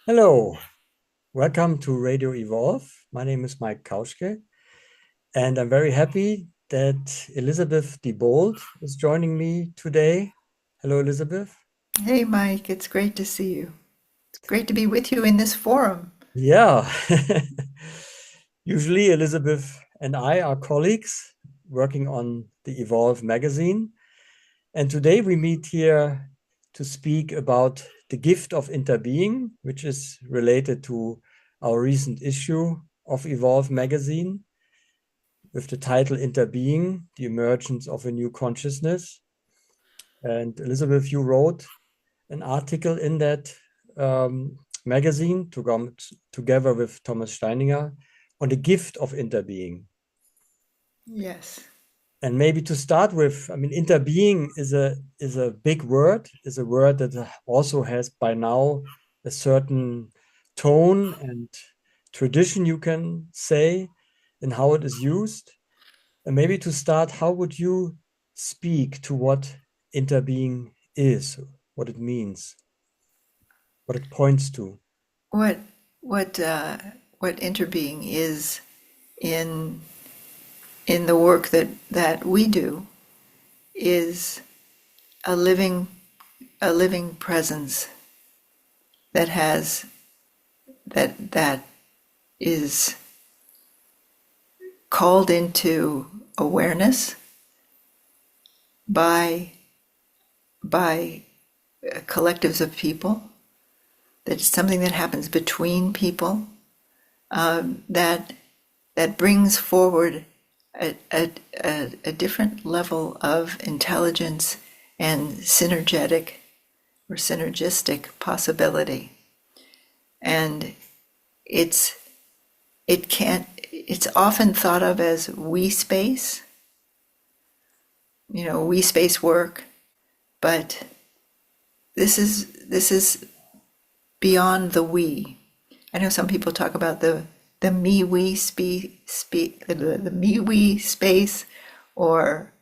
Hello, welcome to Radio Evolve. My name is Mike Kauschke, and I'm very happy that Elizabeth Debold is joining me today. Hello, Elizabeth. Hey, Mike, it's great to see you. It's great to be with you in this forum. Yeah, usually Elizabeth and I are colleagues working on the Evolve magazine, and today we meet here to speak about the gift of interbeing, which is related to our recent issue of Evolve magazine, with the title Interbeing, the Emergence of a New Consciousness. And Elizabeth, you wrote an article in that magazine together with Thomas Steininger on the gift of interbeing. Yes. And maybe to start with, I mean, interbeing is a big word, is a word that also has by now a certain tone and tradition, you can say, in how it is used. And maybe to start, how would you speak to what interbeing is, what it means, what it points to? What what uh, what interbeing is in the work that we do is a living presence that has that is called into awareness by collectives of people. That's something that happens between people, that brings forward a different level of intelligence and synergistic possibility. And it's it's often thought of as we space, we space work, but this is beyond the we. I know some people talk about the me we the me we space, or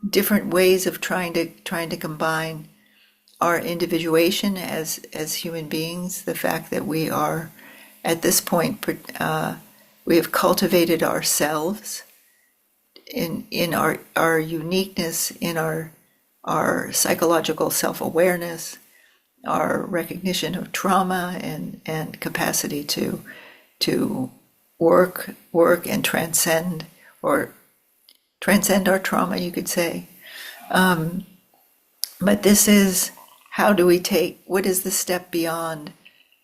different ways of trying to combine our individuation as human beings. The fact that we are at this point, we have cultivated ourselves in our uniqueness, in our psychological self-awareness, our recognition of trauma, and capacity to work and transcend, or transcend our trauma, you could say. But this is, how do we take, what is the step beyond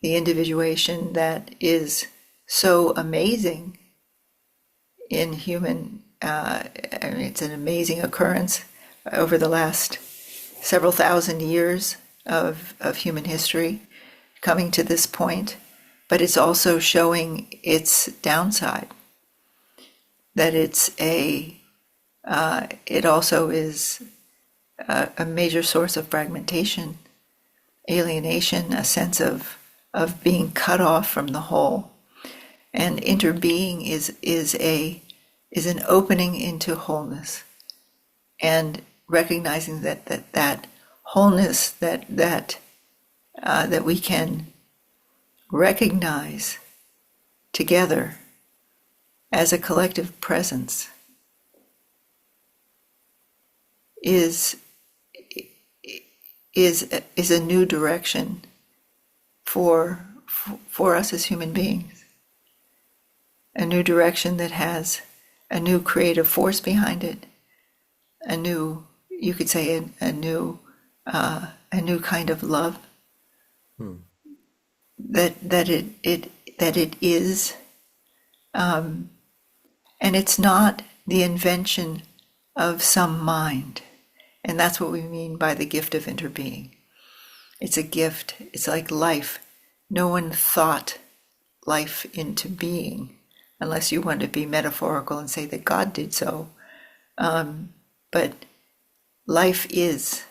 the individuation that is so amazing in human, I mean, it's an amazing occurrence over the last several thousand years of human history coming to this point, but it's also showing its downside, that it also is a major source of fragmentation, alienation, a sense of being cut off from the whole. And interbeing is an opening into wholeness, and recognizing that wholeness that we can recognize together as a collective presence is a new direction for us as human beings, a new direction that has a new creative force behind it, a new, you could say, a new kind of love, Hmm. that it is, and it's not the invention of some mind. And that's what we mean by the gift of interbeing. It's a gift. It's like life. No one thought life into being, unless you want to be metaphorical and say that God did so. But life is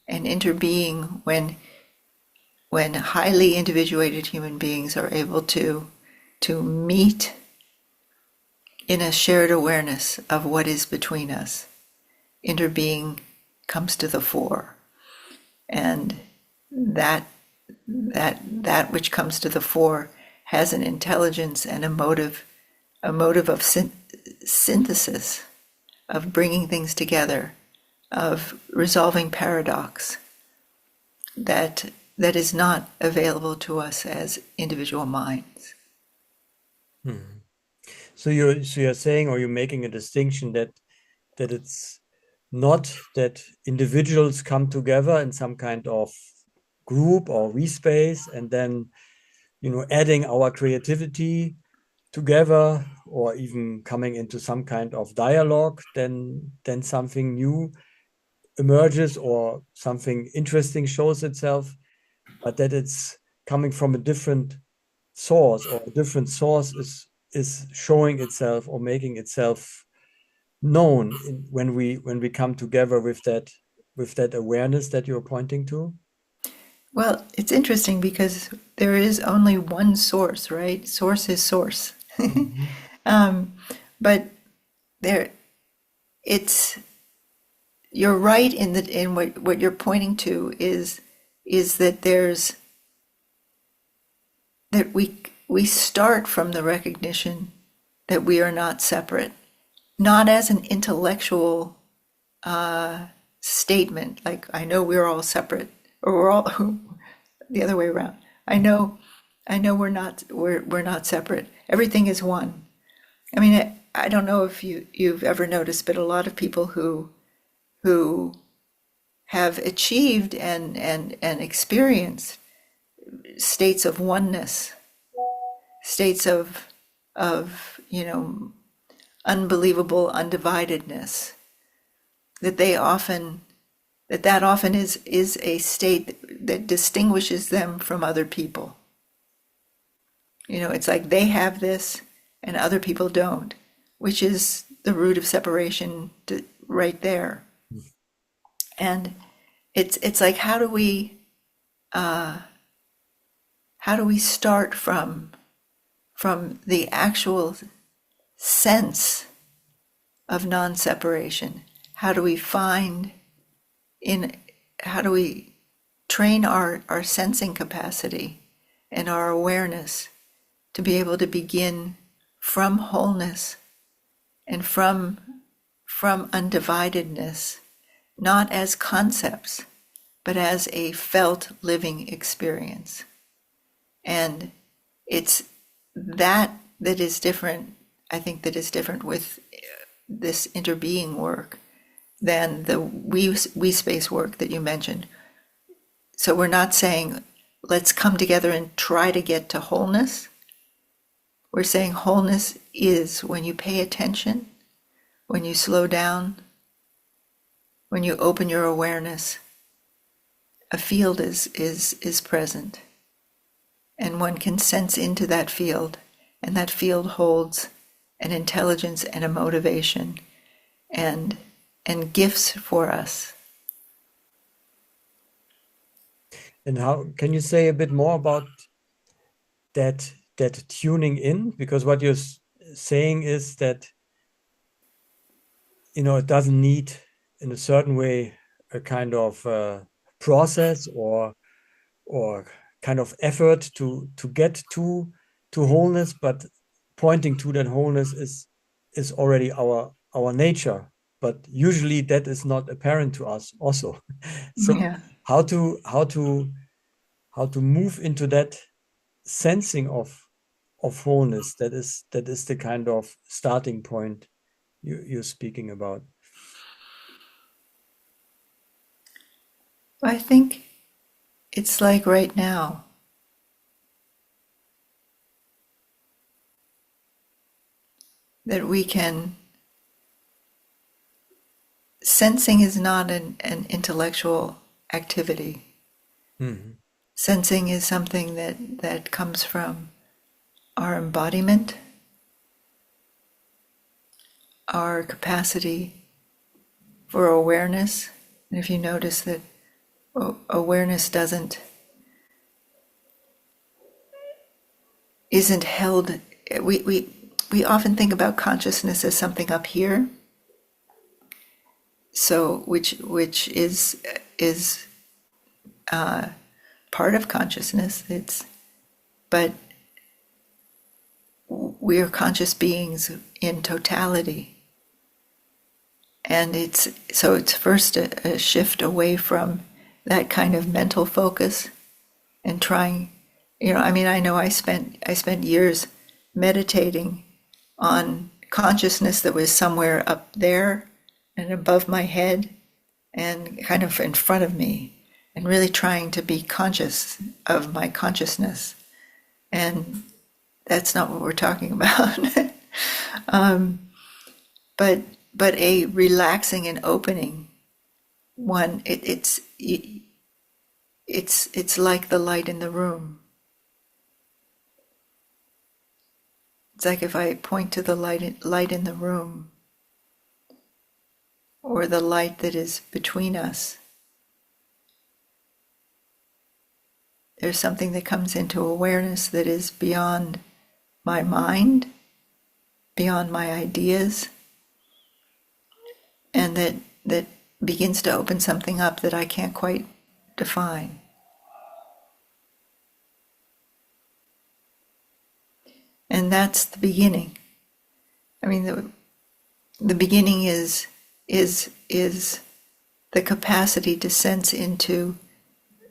an interbeing when highly individuated human beings are able to meet in a shared awareness of what is between us. Interbeing comes to the fore, and that that which comes to the fore has an intelligence and a motive of synthesis, of bringing things together, of resolving paradox that is not available to us as individual minds. So you're saying, or you're making a distinction that it's not that individuals come together in some kind of group or we space and then adding our creativity together or even coming into some kind of dialogue, then something new emerges or something interesting shows itself, but that it's coming from a different source, or a different source is showing itself or making itself known when we come together with that awareness that you're pointing to. Well, it's interesting because there is only one source, right? Source is source. But there, it's you're right in what you're pointing to is that we start from the recognition that we are not separate, not as an intellectual statement, like I know we're all separate, or we're all the other way around. I know we're not separate. Everything is one. I mean, I don't know if you've ever noticed, but a lot of people who have achieved and experienced states of oneness, states of unbelievable undividedness, that often is a state that distinguishes them from other people. It's like they have this and other people don't, which is the root of separation right there. And it's like, how do we start from the actual sense of non-separation? How do we train our sensing capacity and our awareness to be able to begin from wholeness and from undividedness, not as concepts, but as a felt living experience? And it's that is different, I think, that is different with this interbeing work than the we space work that you mentioned. So we're not saying, let's come together and try to get to wholeness. We're saying wholeness is when you pay attention, when you slow down, when you open your awareness, a field is present. And one can sense into that field, and that field holds an intelligence and a motivation and gifts for us. And how can you say a bit more about that tuning in? Because what you're saying is that it doesn't need in a certain way a kind of process or kind of effort to get to wholeness, but pointing to that wholeness is already our nature, but usually that is not apparent to us also. So Yeah. how to move into that sensing of wholeness, that is the kind of starting point you're speaking about. I think it's like right now. That we can, sensing is not an intellectual activity. Mm-hmm. Sensing is something that comes from our embodiment, our capacity for awareness. And if you notice that awareness isn't held, we often think about consciousness as something up here, so which is part of consciousness. But we are conscious beings in totality. And it's first a shift away from that kind of mental focus and trying, I know I spent years meditating on consciousness that was somewhere up there and above my head and kind of in front of me, and really trying to be conscious of my consciousness. And that's not what we're talking about. But a relaxing and opening one. It's like the light in the room. It's like if I point to the light in the room, or the light that is between us. There's something that comes into awareness that is beyond my mind, beyond my ideas, and that begins to open something up that I can't quite define. And that's the beginning. I mean, the beginning is the capacity to sense into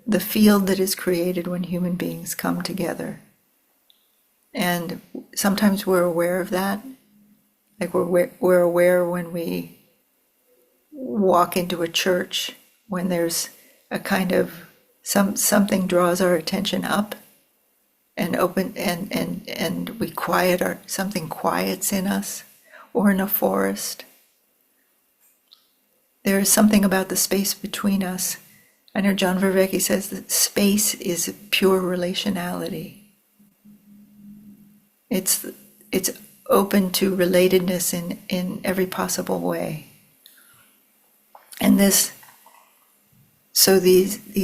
the field that is created when human beings come together. And sometimes we're aware of that. Like we're aware when we walk into a church, when there's a kind of something draws our attention up and open, and we quiet something quiets in us, or in a forest. There is something about the space between us. I know John Vervaeke says that space is pure relationality. It's open to relatedness in every possible way. And these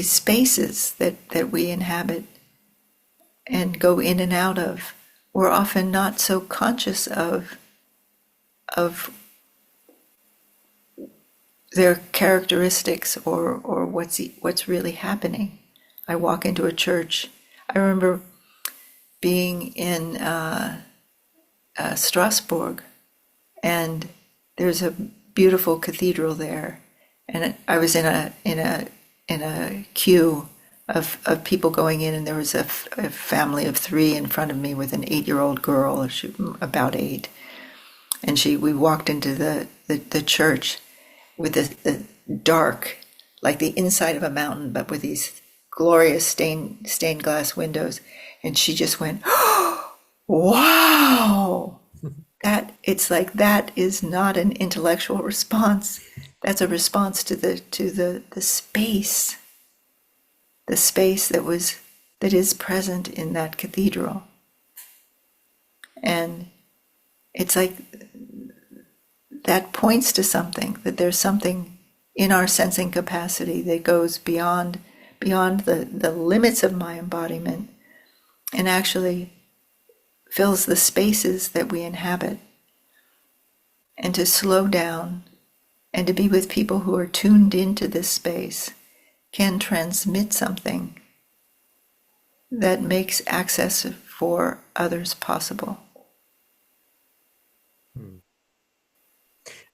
spaces that we inhabit and go in and out of, we're often not so conscious of their characteristics or what's really happening. I walk into a church. I remember being in Strasbourg, and there's a beautiful cathedral there, and I was in a queue of people going in, and there was a family of three in front of me with an 8-year-old girl, about 8, and we walked into the church with the dark, like the inside of a mountain, but with these glorious stained glass windows, and she just went, "Oh, wow!" It's like that is not an intellectual response. That's a response to the space. The space that is present in that cathedral. And it's like that points to something, that there's something in our sensing capacity that goes beyond the limits of my embodiment, and actually fills the spaces that we inhabit. And to slow down and to be with people who are tuned into this space can transmit something that makes access for others possible.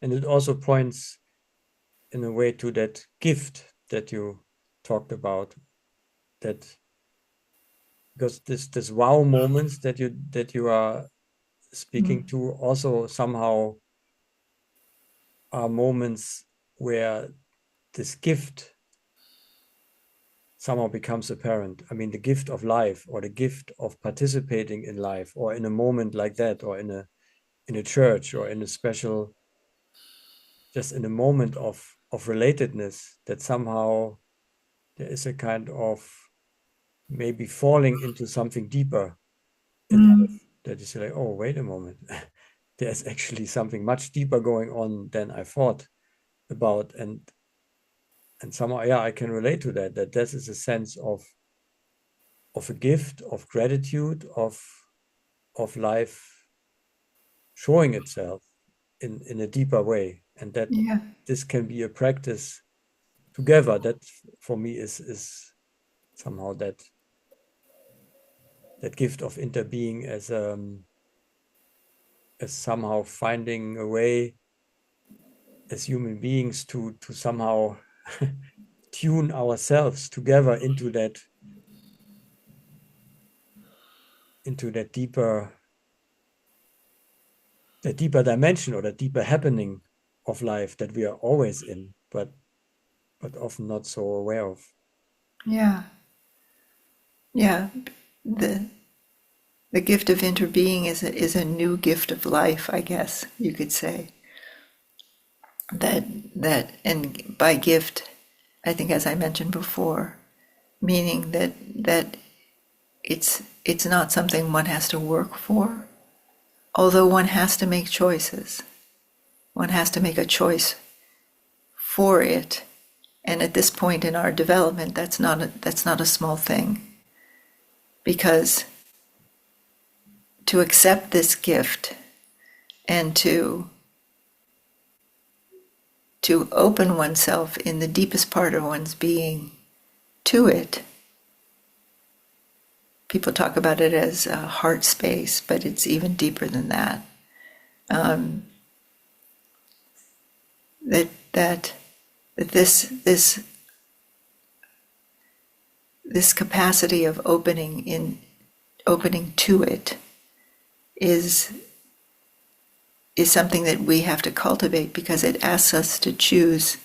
And it also points in a way to that gift that you talked about, that because this wow moments that you are speaking to also somehow are moments where this gift somehow becomes apparent. I mean, the gift of life, or the gift of participating in life, or in a moment like that, or in a church, or in a special, just in a moment of relatedness, that somehow there is a kind of maybe falling into something deeper in life, that is like, oh, wait a moment, there's actually something much deeper going on than I thought about. And somehow, yeah, I can relate to that this is a sense of a gift, of gratitude, of life showing itself in a deeper way, and that this can be a practice together. That for me is somehow that gift of interbeing as somehow finding a way as human beings to somehow tune ourselves together into that deeper dimension or the deeper happening of life that we are always in, but often not so aware of. Yeah. Yeah. The the gift of interbeing is a new gift of life, I guess you could say. That and by gift, I think, as I mentioned before, meaning that it's not something one has to work for, although one has to make choices. One has to make a choice for it. And at this point in our development, that's not a small thing. Because to accept this gift and to open oneself in the deepest part of one's being to it. People talk about it as a heart space, but it's even deeper than that. That this capacity of opening to it is something that we have to cultivate, because it asks us to choose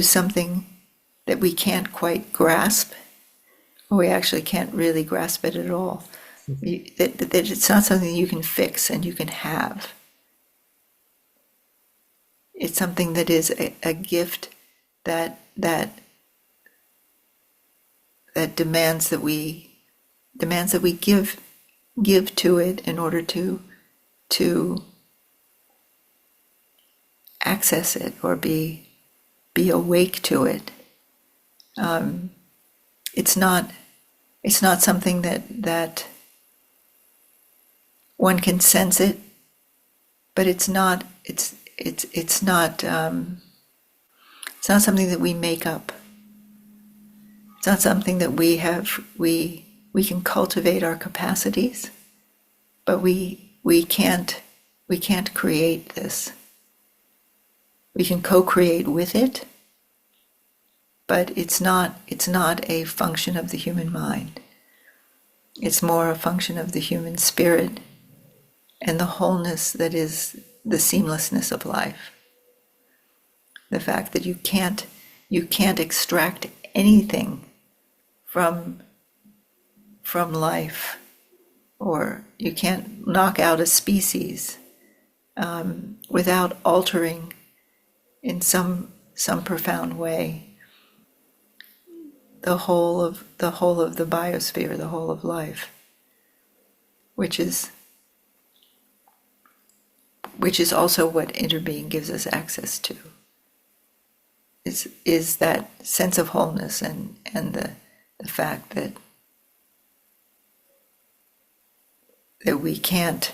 something that we can't quite grasp, or we actually can't really grasp it at all. That it's not something you can fix and you can have. It's something that is a gift that demands that we give to it in order to access it or be awake to it. It's not something that one can sense it, but it's not something that we make up. It's not something that we can cultivate our capacities, but we can't create this. We can co-create with it, but it's not a function of the human mind. It's more a function of the human spirit and the wholeness that is the seamlessness of life. The fact that you can't extract anything from life, or you can't knock out a species without altering in some profound way the whole of the biosphere, the whole of life, which is also what interbeing gives us access to. Is that sense of wholeness and the fact that we can't,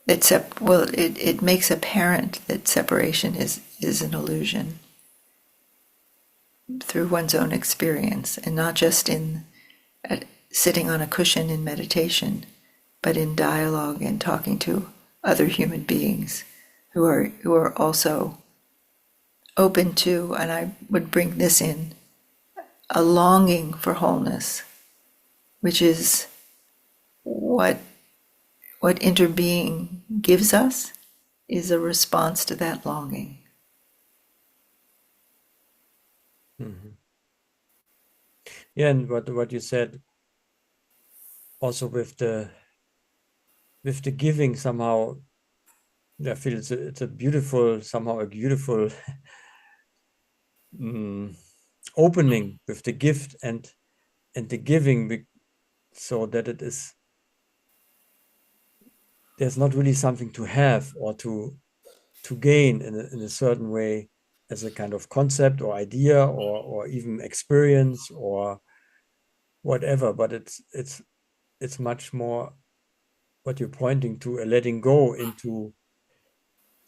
it makes apparent that separation is an illusion through one's own experience, and not just in sitting on a cushion in meditation, but in dialogue and talking to other human beings who are also open to, and I would bring this in, a longing for wholeness, which is what interbeing gives us, is a response to that longing. Mm-hmm. Yeah, and what you said also with the giving, somehow I feel it's a beautiful, somehow a beautiful opening with the gift and the giving, so that there's not really something to have or to gain in a certain way, as a kind of concept or idea or even experience or whatever, but it's much more what you're pointing to, a letting go into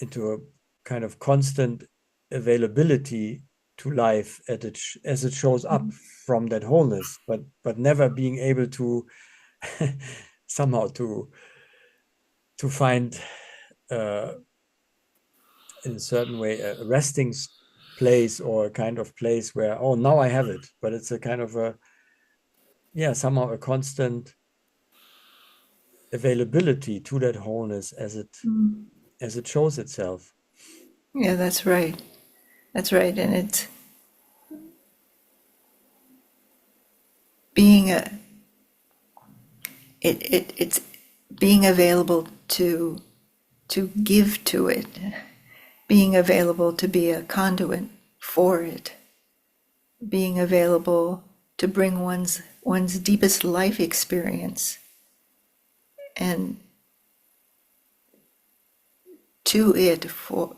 a kind of constant availability to life as it shows up from that wholeness, but never being able to somehow to find in a certain way a resting place, or a kind of place where, oh, now I have it, but it's a kind of a, yeah, somehow a constant availability to that wholeness as it shows itself. Yeah, that's right. That's right. And it's being it's being available to give to it, being available to be a conduit for it, being available to bring one's deepest life experience and to it for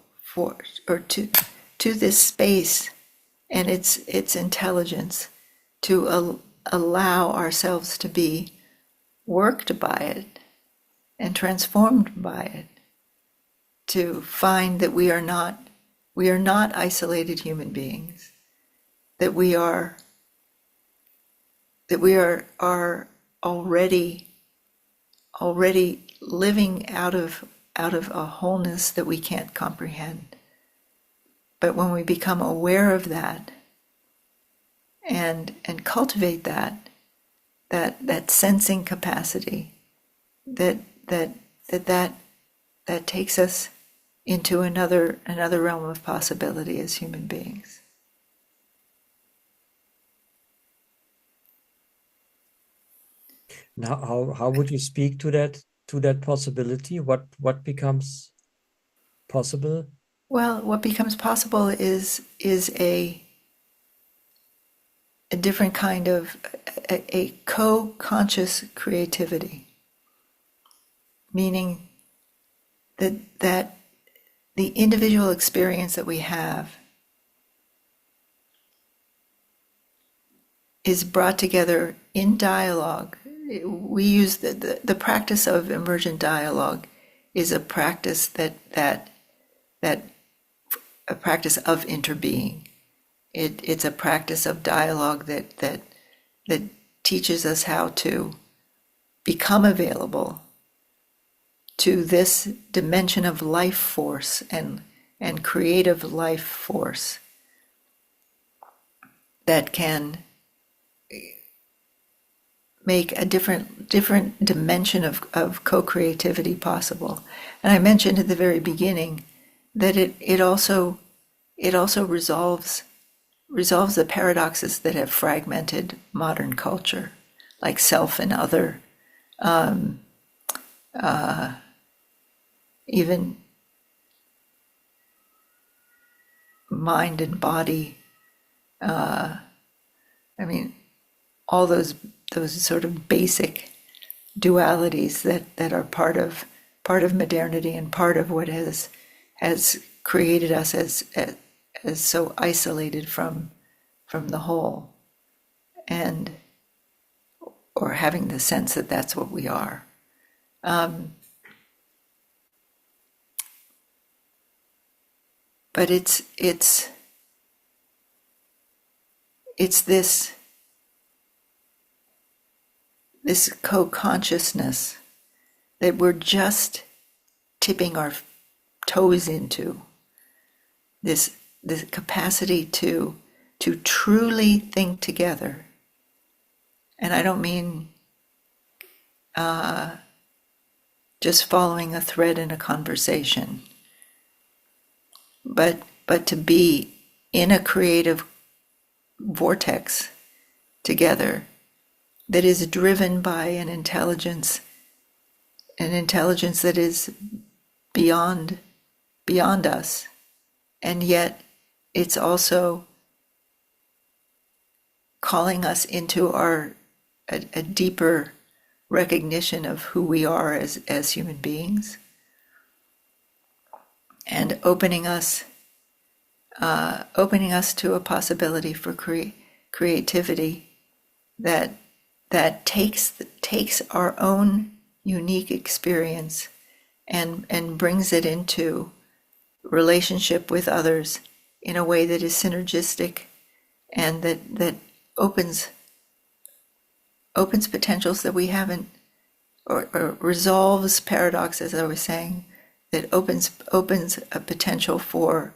or to this space and its intelligence, to allow ourselves to be worked by it and transformed by it, to find that we are not isolated human beings, that we are already living out of a wholeness that we can't comprehend. But when we become aware of that and cultivate that sensing capacity, that takes us into another realm of possibility as human beings. Now, how would you speak to that possibility? What becomes possible? Well, what becomes possible is a different kind of a co-conscious creativity, meaning that the individual experience that we have is brought together in dialogue. We use the practice of emergent dialogue is a practice that a practice of interbeing. It's a practice of dialogue that teaches us how to become available to this dimension of life force and creative life force that can make a different dimension of co-creativity possible. And I mentioned at the very beginning that it also resolves the paradoxes that have fragmented modern culture, like self and other, even mind and body. I mean, all those sort of basic dualities that are part of modernity and part of what has created us as so isolated from the whole, and or having the sense that that's what we are. But it's this co-consciousness that we're just tipping our toes into, this capacity to truly think together. And I don't mean just following a thread in a conversation, but to be in a creative vortex together that is driven by an intelligence that is beyond us, and yet it's also calling us into a deeper recognition of who we are as human beings, and opening us to a possibility for creativity that takes our own unique experience and brings it into relationship with others in a way that is synergistic and that opens potentials that we haven't, or resolves paradoxes, as I was saying, that opens a potential for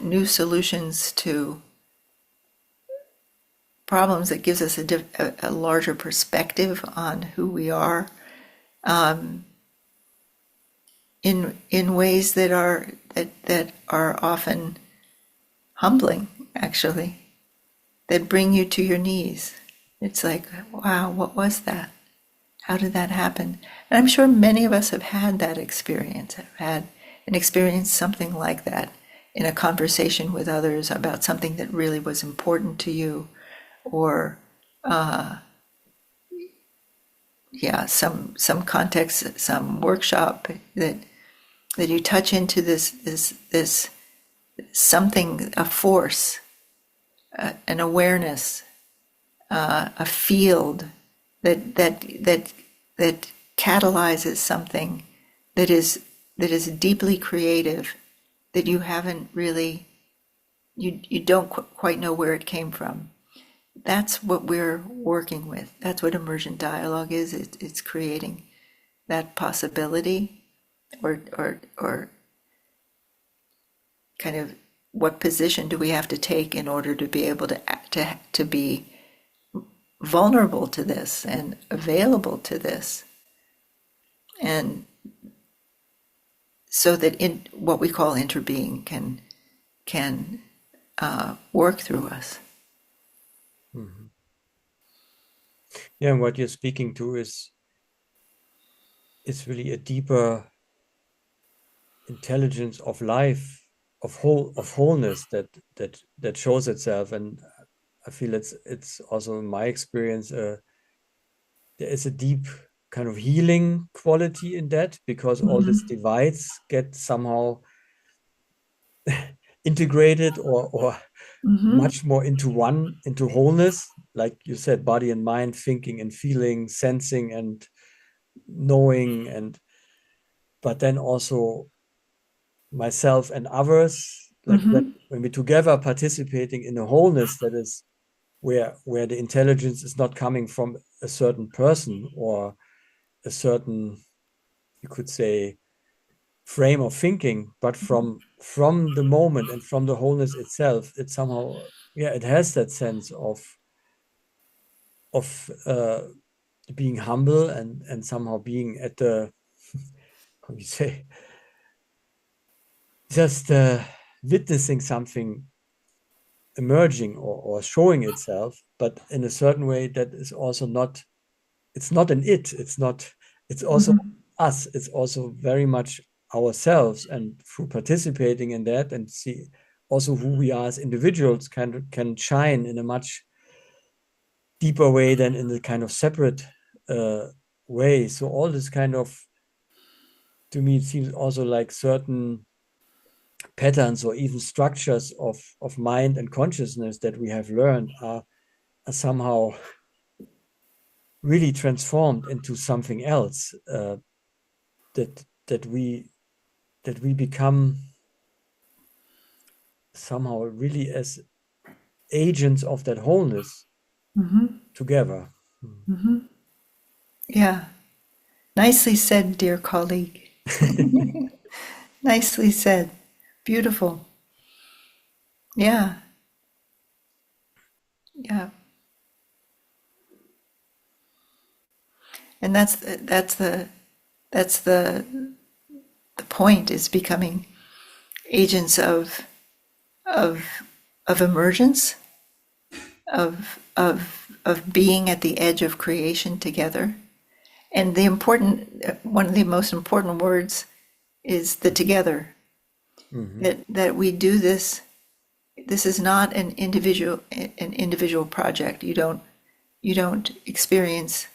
new solutions to problems, that gives us a larger perspective on who we are, in ways that are often humbling, actually, that bring you to your knees. It's like, wow, what was that? How did that happen? And I'm sure many of us have had that experience, have had an experience something like that in a conversation with others about something that really was important to you, or some context, some workshop that you touch into this something, a force, an awareness, a field that catalyzes something that is deeply creative, that you haven't really, you don't quite know where it came from. That's what we're working with. That's what emergent dialogue is. It's creating that possibility, or kind of, what position do we have to take in order to be able to be vulnerable to this and available to this, and so that in what we call interbeing can work through us. Mm-hmm. Yeah, and what you're speaking to is really a deeper intelligence of life, of wholeness that shows itself. And I feel it's also in my experience, there is a deep kind of healing quality in that, because all these divides get somehow integrated, or much more into wholeness, like you said, body and mind, thinking and feeling, sensing and knowing, but then also myself and others, like when we together participating in a wholeness that is where the intelligence is not coming from a certain person or a certain, you could say, frame of thinking, but from the moment and from the wholeness itself. It somehow, yeah, it has that sense of being humble, and somehow being at the how do you say, just witnessing something emerging, or showing itself, but in a certain way that is also not, it's not it's also us, it's also very much ourselves. And through participating in that, and see also who we are as individuals, can shine in a much deeper way than in the kind of separate way. So all this kind of, to me, it seems also like certain patterns or even structures of mind and consciousness that we have learned are somehow really transformed into something else, that we become somehow really as agents of that wholeness together. Yeah. Nicely said, dear colleague. Nicely said. Beautiful. Yeah. Yeah. And that's the point, is becoming agents of emergence, of being at the edge of creation together. And one of the most important words is the together. That we do this. This is not an individual project. You don't experience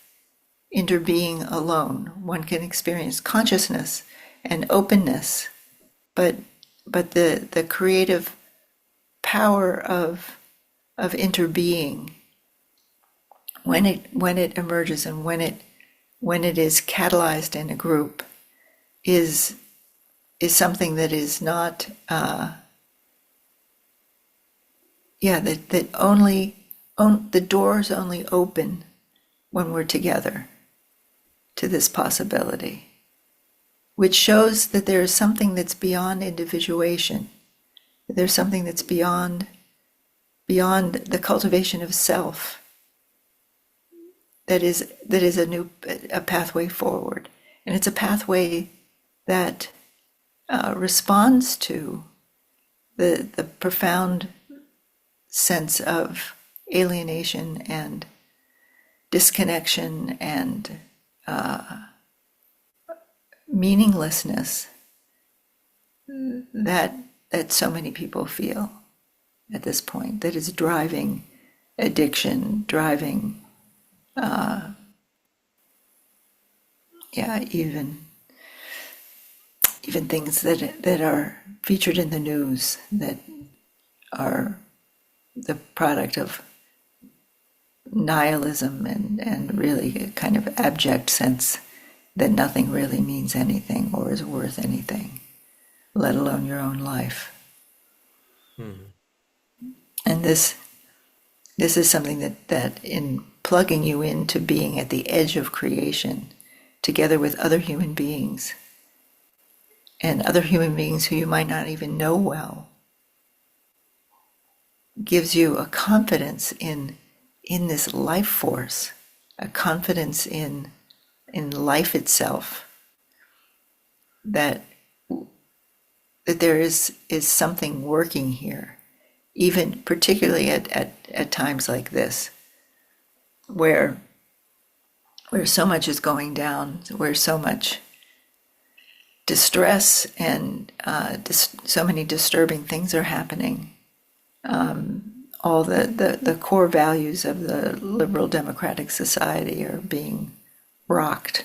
interbeing alone. One can experience consciousness and openness, but the creative power of interbeing, when it emerges and when it is catalyzed in a group, is is something that is not, that only, the doors only open when we're together to this possibility, which shows that there is something that's beyond individuation, that there's something that's beyond the cultivation of self, that is a pathway forward. And it's a pathway that responds to the profound sense of alienation and disconnection and meaninglessness that so many people feel at this point, that is driving addiction, driving even things that are featured in the news that are the product of nihilism and really a kind of abject sense that nothing really means anything or is worth anything, let alone your own life. And this is something that in plugging you into being at the edge of creation, together with other human beings, and other human beings who you might not even know well, gives you a confidence in this life force, a confidence in life itself, that there is something working here, even particularly at times like this, where so much is going down, where so much distress and so many disturbing things are happening. All the core values of the liberal democratic society are being rocked,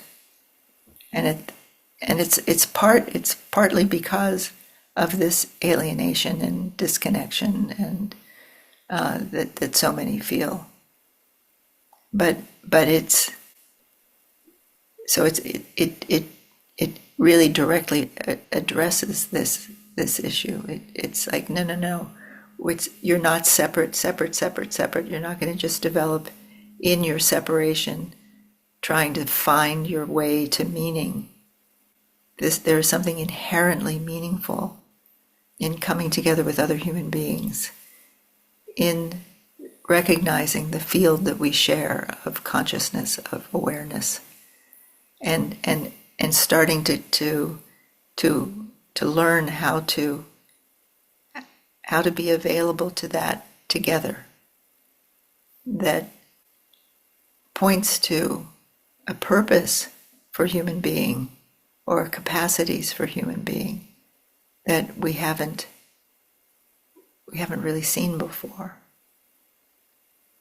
and it's partly because of this alienation and disconnection and that so many feel. But it really directly addresses this issue. It's like no. You're not separate. You're not going to just develop in your separation, trying to find your way to meaning. There is something inherently meaningful in coming together with other human beings, in recognizing the field that we share of consciousness, of awareness, and starting to learn how to be available to that together. That points to a purpose for human being, or capacities for human being that we haven't really seen before.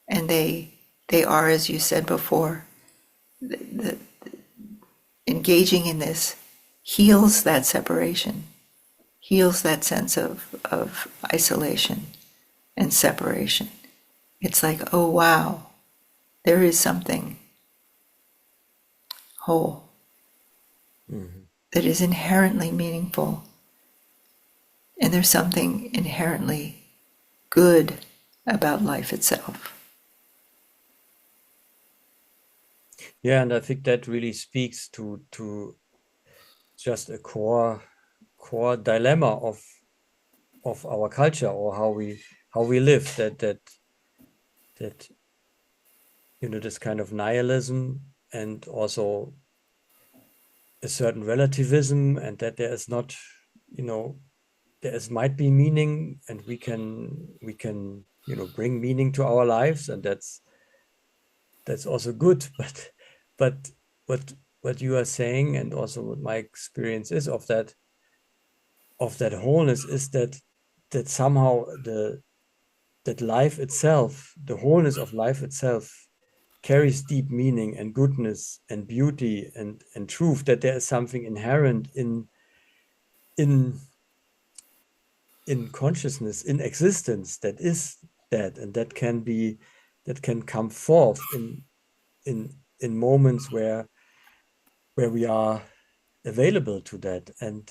And they are, as you said before, engaging in this heals that separation, heals that sense of isolation and separation. It's like, oh wow, there is something whole that is inherently meaningful, and there's something inherently good about life itself. Yeah, and I think that really speaks to just a core dilemma of our culture, or how we live, that this kind of nihilism, and also a certain relativism, and that there is not, might be meaning, and we can bring meaning to our lives, and that's also good. But what you are saying, and also what my experience is of that wholeness, is that somehow that life itself, the wholeness of life itself, carries deep meaning and goodness and beauty and truth, that there is something inherent in consciousness, in existence, that is that, and that can come forth in moments where we are available to that, and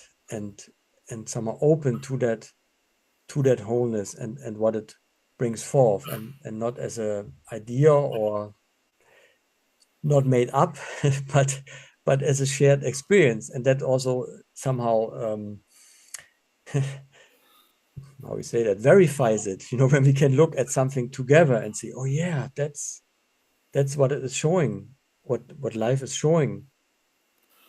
somehow open to that wholeness and what it brings forth, and not as a idea or not made up, but as a shared experience. And that also somehow how we say that, verifies it, when we can look at something together and see, oh yeah, that's what it is showing, what life is showing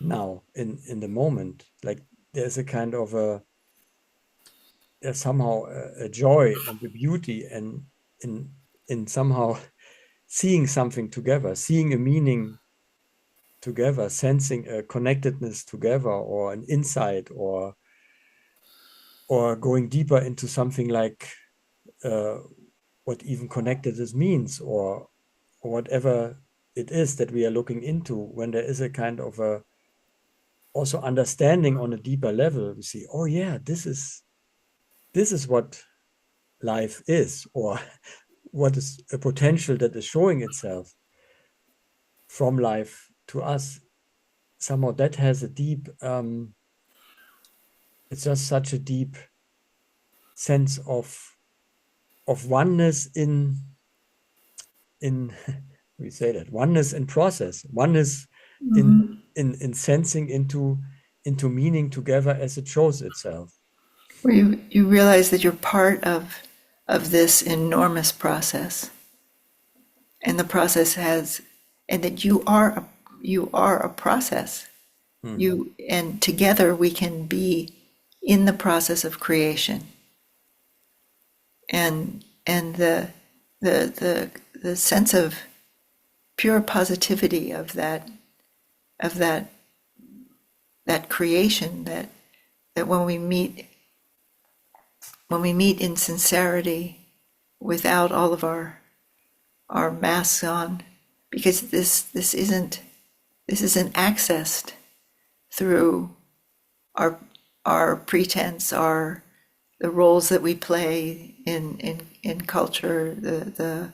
now in the moment. Like there's a kind of there's somehow a joy and the beauty, and in somehow seeing something together, seeing a meaning together, sensing a connectedness together, or an insight, or going deeper into something like what even connectedness means, or whatever it is that we are looking into. When there is a kind of a also understanding on a deeper level, we see, oh yeah, this is what life is, or what is a potential that is showing itself from life to us. Somehow that has a deep it's just such a deep sense of oneness in we say that, oneness in process, oneness in sensing into meaning together as it shows itself. Where you realize that you're part of this enormous process, and the process has, and that you are a process. And together we can be in the process of creation, and the sense of pure positivity of that creation, that when we meet in sincerity, without all of our masks on, because this isn't accessed through our pretense, the roles that we play in culture, the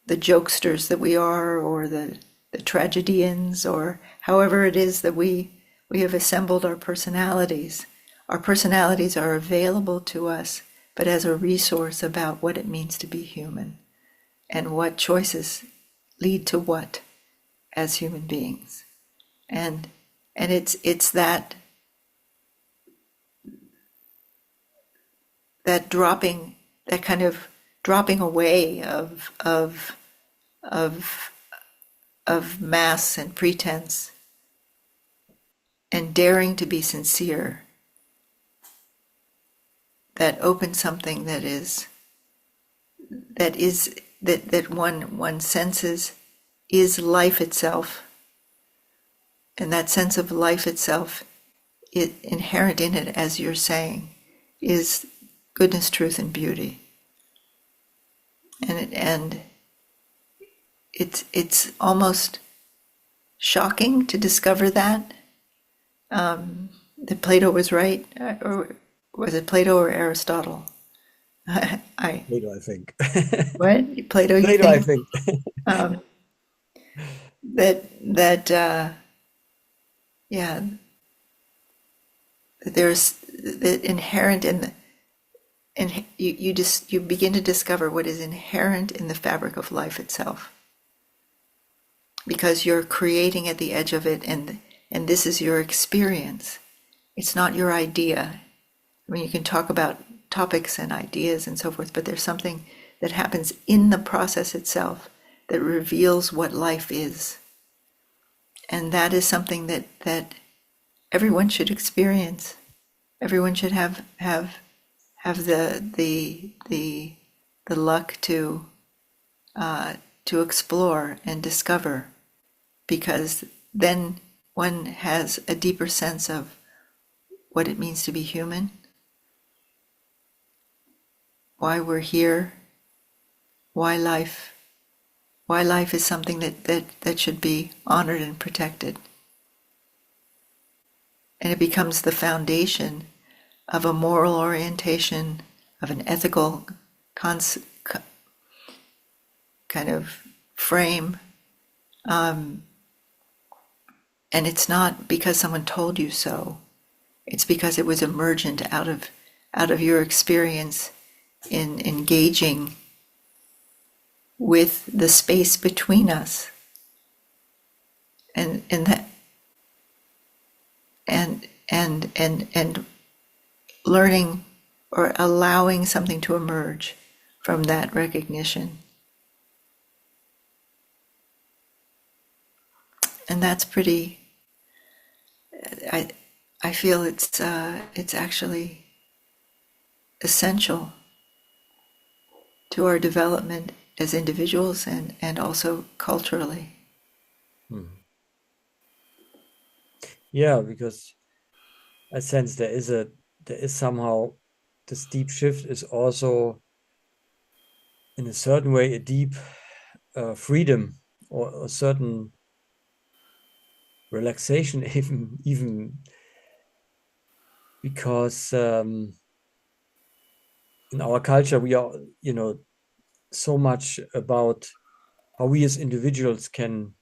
jokesters that we are, or the tragedians, or however it is that we have assembled our personalities. Our personalities are available to us, but as a resource about what it means to be human, and what choices lead to what as human beings. And it's that dropping, that kind of dropping away of masks and pretense, and daring to be sincere, that opens something that one senses is life itself. And that sense of life itself, inherent in it, as you're saying, is goodness, truth, and beauty. And it's almost shocking to discover that Plato was right, or was it Plato or Aristotle? Plato, I think. What? Plato, you Plato, I think? think. Yeah, there's the inherent in the, and you begin to discover what is inherent in the fabric of life itself, because you're creating at the edge of it, and this is your experience. It's not your idea. I mean, you can talk about topics and ideas and so forth, but there's something that happens in the process itself that reveals what life is. And that is something that everyone should experience. Everyone should have the luck to explore and discover, because then one has a deeper sense of what it means to be human, why we're here, why life is something that should be honored and protected. And it becomes the foundation of a moral orientation, of an ethical kind of frame. And it's not because someone told you so. It's because it was emergent out of your experience in engaging with the space between us, and that and learning or allowing something to emerge from that recognition. And that's pretty, I feel it's actually essential to our development as individuals and also culturally. Yeah, because I sense there is somehow this deep shift is also in a certain way a deep freedom or a certain relaxation, even because in our culture we are, so much about how we as individuals can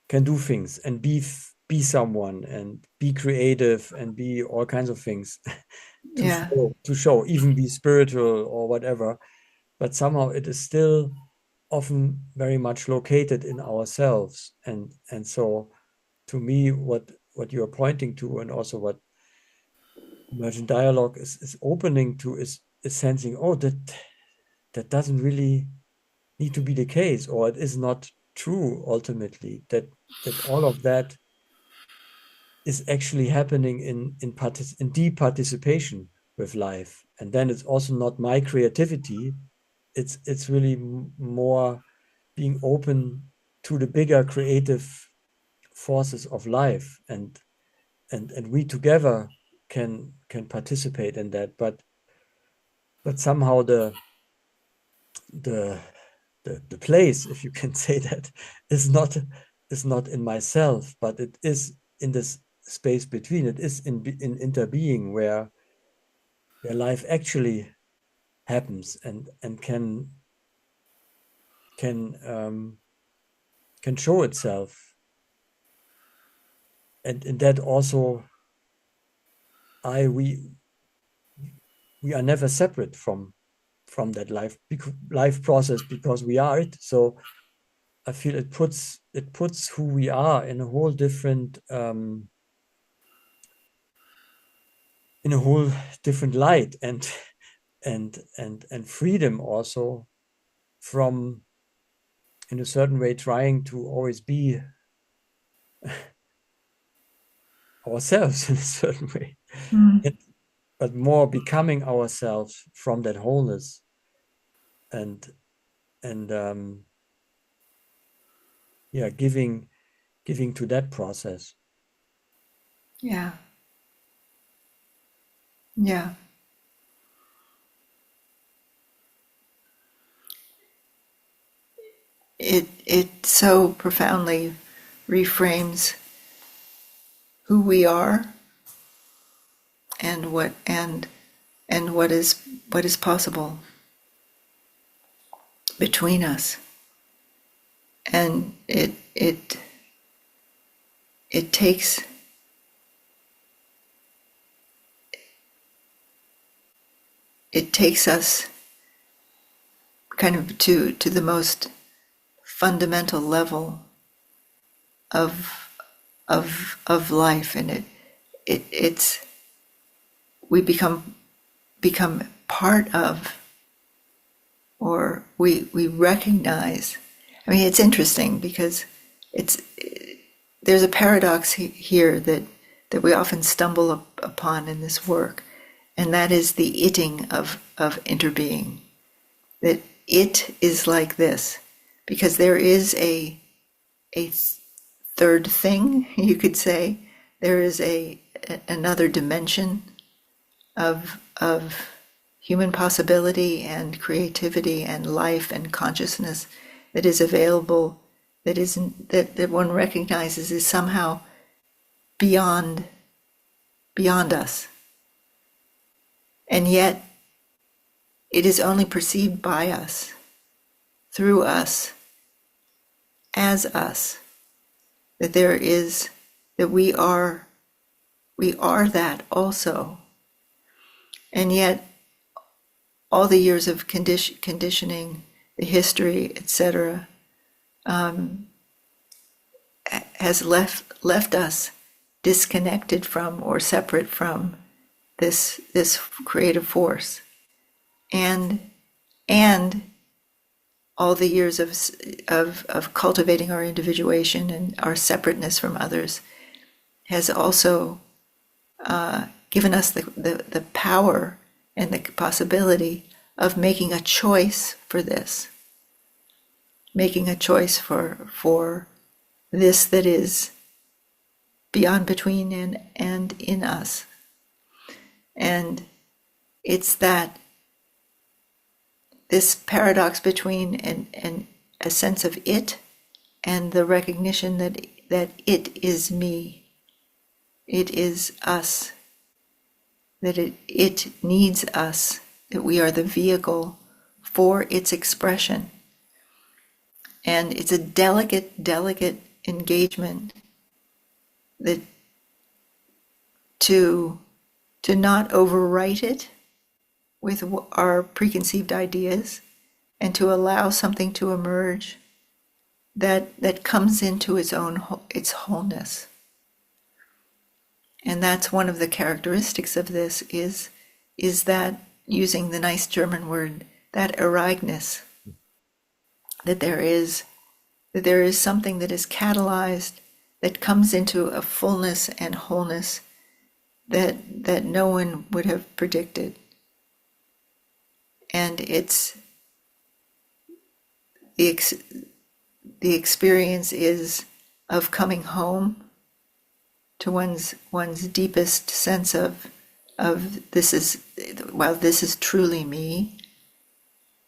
do things and be someone and be creative and be all kinds of things Yeah, to show, even be spiritual or whatever. But somehow it is still often very much located in ourselves. And so to me, what you are pointing to, and also what emergent dialogue is opening to, is sensing, oh, that doesn't really need to be the case, or it is not true ultimately, that all of that is actually happening in deep participation with life. And then it's also not my creativity, it's really more being open to the bigger creative forces of life, and we together can participate in that. But somehow the the place, if you can say that, is not in myself, but it is in this space between. It is in interbeing, where life actually happens and can can show itself. And in that also, I we are never separate from that life process, because we are it. So I feel it puts who we are in a whole different light, and freedom also, from, in a certain way, trying to always be ourselves in a certain way. mm. But more becoming ourselves from that wholeness, and yeah, giving to that process. Yeah, yeah. It so profoundly reframes who we are and what is possible between us. And it takes us kind of to the most fundamental level of life, and it's we become part of, or we recognize. I mean, it's interesting because there's a paradox here that we often stumble upon in this work, and that is the itting of interbeing. That it is like this because there is a third thing, you could say. There is another dimension of human possibility and creativity and life and consciousness that is available, that one recognizes is somehow beyond us. And yet it is only perceived by us, through us, as us, that we are We are that also. And yet, all the years of conditioning, the history, etc., has left us disconnected from or separate from this creative force, and all the years of cultivating our individuation and our separateness from others has also given us the power and the possibility of making a choice for this, making a choice for this that is beyond, between, and in us. And it's that this paradox between and a sense of it and the recognition that it is me, it is us, that it needs us, that we are the vehicle for its expression. And it's a delicate engagement that to not overwrite it with our preconceived ideas, and to allow something to emerge that comes into its wholeness. And that's one of the characteristics of this is that, using the nice German word, that Ereignis, that there is something that is catalyzed, that comes into a fullness and wholeness that no one would have predicted. And it's the experience is of coming home to one's deepest sense of this is truly me,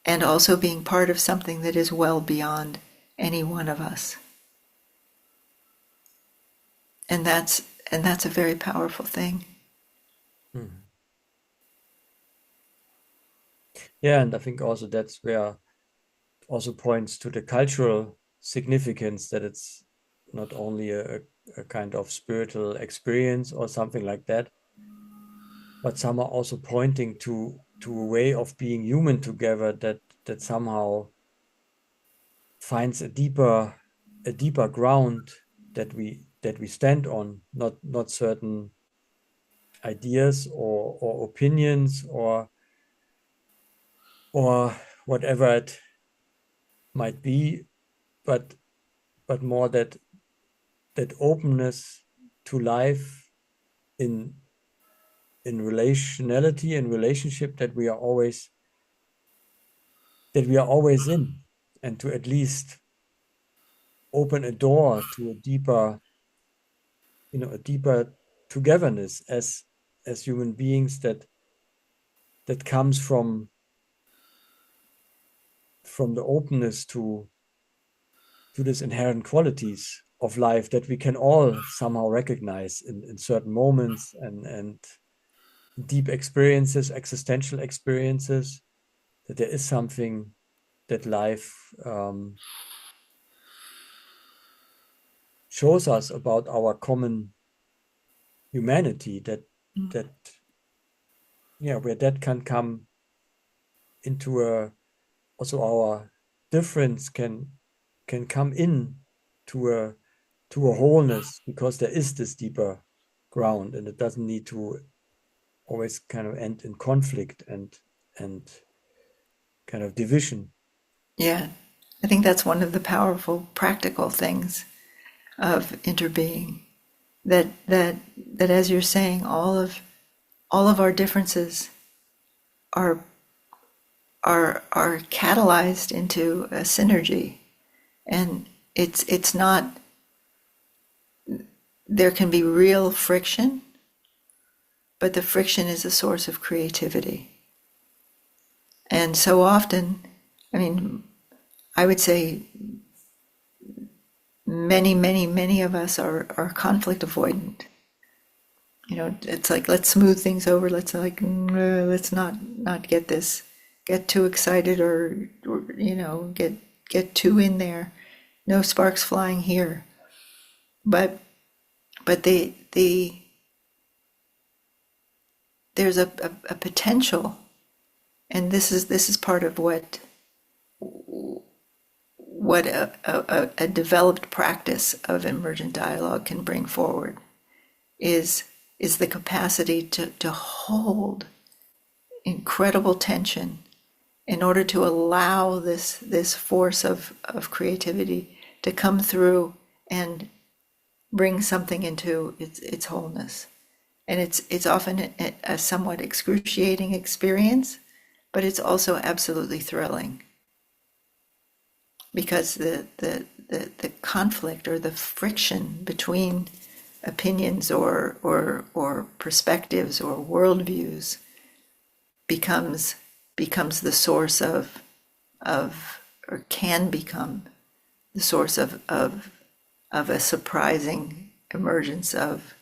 and also being part of something that is well beyond any one of us. And that's a very powerful thing. Yeah, and I think also that's where also points to the cultural significance, that it's not only a kind of spiritual experience or something like that, but somehow also pointing to a way of being human together that somehow finds a deeper ground that we stand on, not certain ideas or opinions or whatever it might be, but more that openness to life in relationality and relationship that we are always in, and to at least open a door to a deeper togetherness as human beings that comes from the openness to these inherent qualities of life that we can all somehow recognize in certain moments and deep experiences, existential experiences, that there is something that life shows us about our common humanity, that where that can come into also our difference can come in to a wholeness, because there is this deeper ground, and it doesn't need to always kind of end in conflict and kind of division. Yeah, I think that's one of the powerful practical things of interbeing. That as you're saying, all of our differences are catalyzed into a synergy, and it's not. There can be real friction, but the friction is a source of creativity. And so often, I mean, I would say many of us are conflict avoidant. You know, it's like, let's smooth things over. Let's not get too excited or get too in there. No sparks flying here. But the there's a potential, and this is part of what a developed practice of emergent dialogue can bring forward is the capacity to hold incredible tension in order to allow this force of creativity to come through and bring something into its wholeness. And it's often a somewhat excruciating experience, but it's also absolutely thrilling, because the conflict or the friction between opinions or perspectives or worldviews becomes the source of or can become the source of a surprising emergence of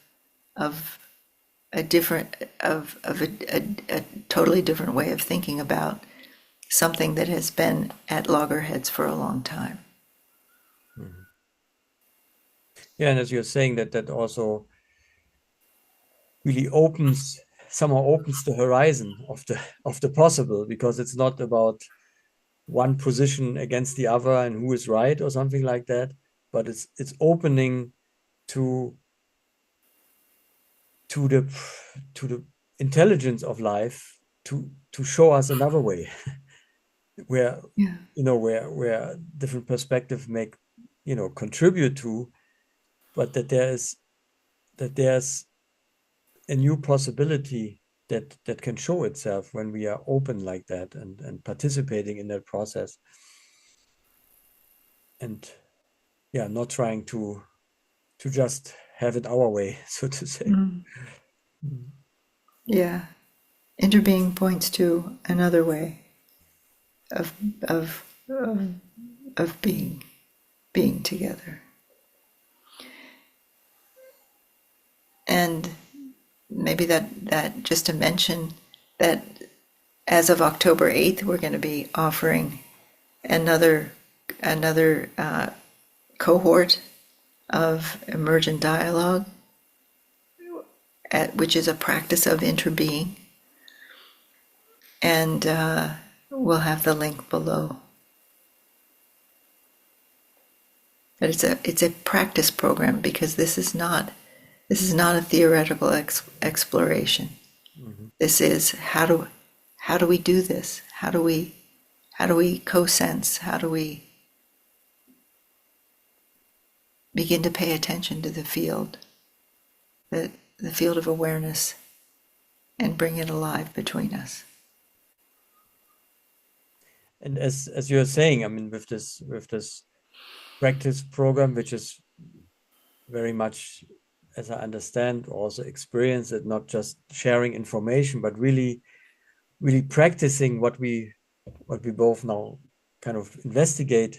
a different of a totally different way of thinking about something that has been at loggerheads for a long time. Mm-hmm. Yeah, and as you're saying, that also really somehow opens the horizon of the possible, because it's not about one position against the other and who is right or something like that, but it's opening to the intelligence of life to show us another way where Yeah. where different perspectives make contribute to, but that there's a new possibility that can show itself when we are open like that and participating in that process, and yeah, not trying to just have it our way, so to say. Yeah. Interbeing points to another way of of of, of being together. And maybe that just to mention that as of October 8th, we're going to be offering another cohort of emergent dialogue, which is a practice of interbeing. And we'll have the link below. But it's a practice program, because this is not a theoretical exploration. Mm-hmm. This is how do we do this? How do we co-sense? How do we begin to pay attention to the field of awareness, and bring it alive between us? And as you're saying, I mean, with this practice program, which is very much, as I understand, also experience it, not just sharing information, but really practicing what we both now kind of investigated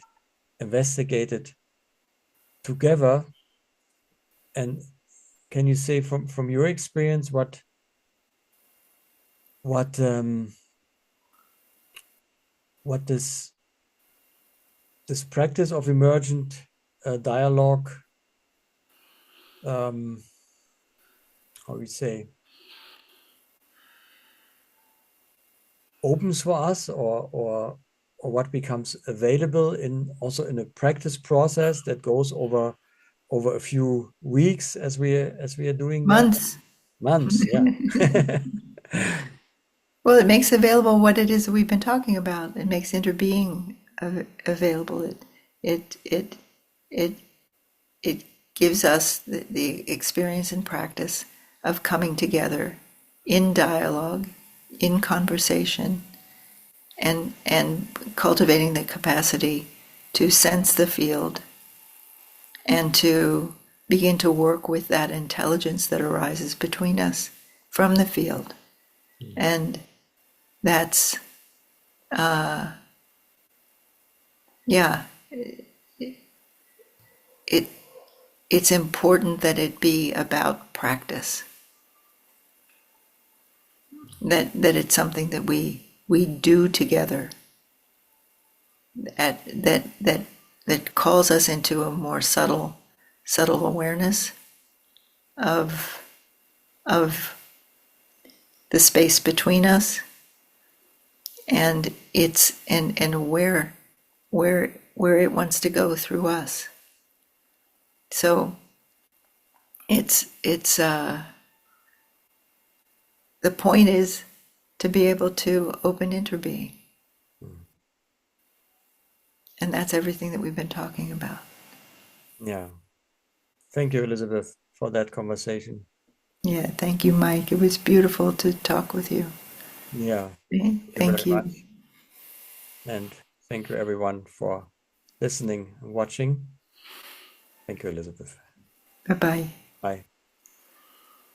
together. And can you say from your experience what this practice of emergent dialogue, how we say, opens for us, or what becomes available also in a practice process that goes over a few weeks, as we are doing Months. months, yeah. Well, it makes available what it is that we've been talking about. It makes interbeing available. It gives us the experience and practice of coming together in dialogue, in conversation, and cultivating the capacity to sense the field and to begin to work with that intelligence that arises between us from the field. And that's it's important that it be about practice, that it's something that we do together, that calls us into a more subtle awareness of the space between us, and where it wants to go through us. So it's the point is to be able to open interbeing. And that's everything that we've been talking about. Yeah. Thank you, Elizabeth, for that conversation. Yeah, thank you, Mike. It was beautiful to talk with you. Yeah. Thank you. Very much. And thank you, everyone, for listening and watching. Thank you, Elizabeth. Bye-bye. Bye.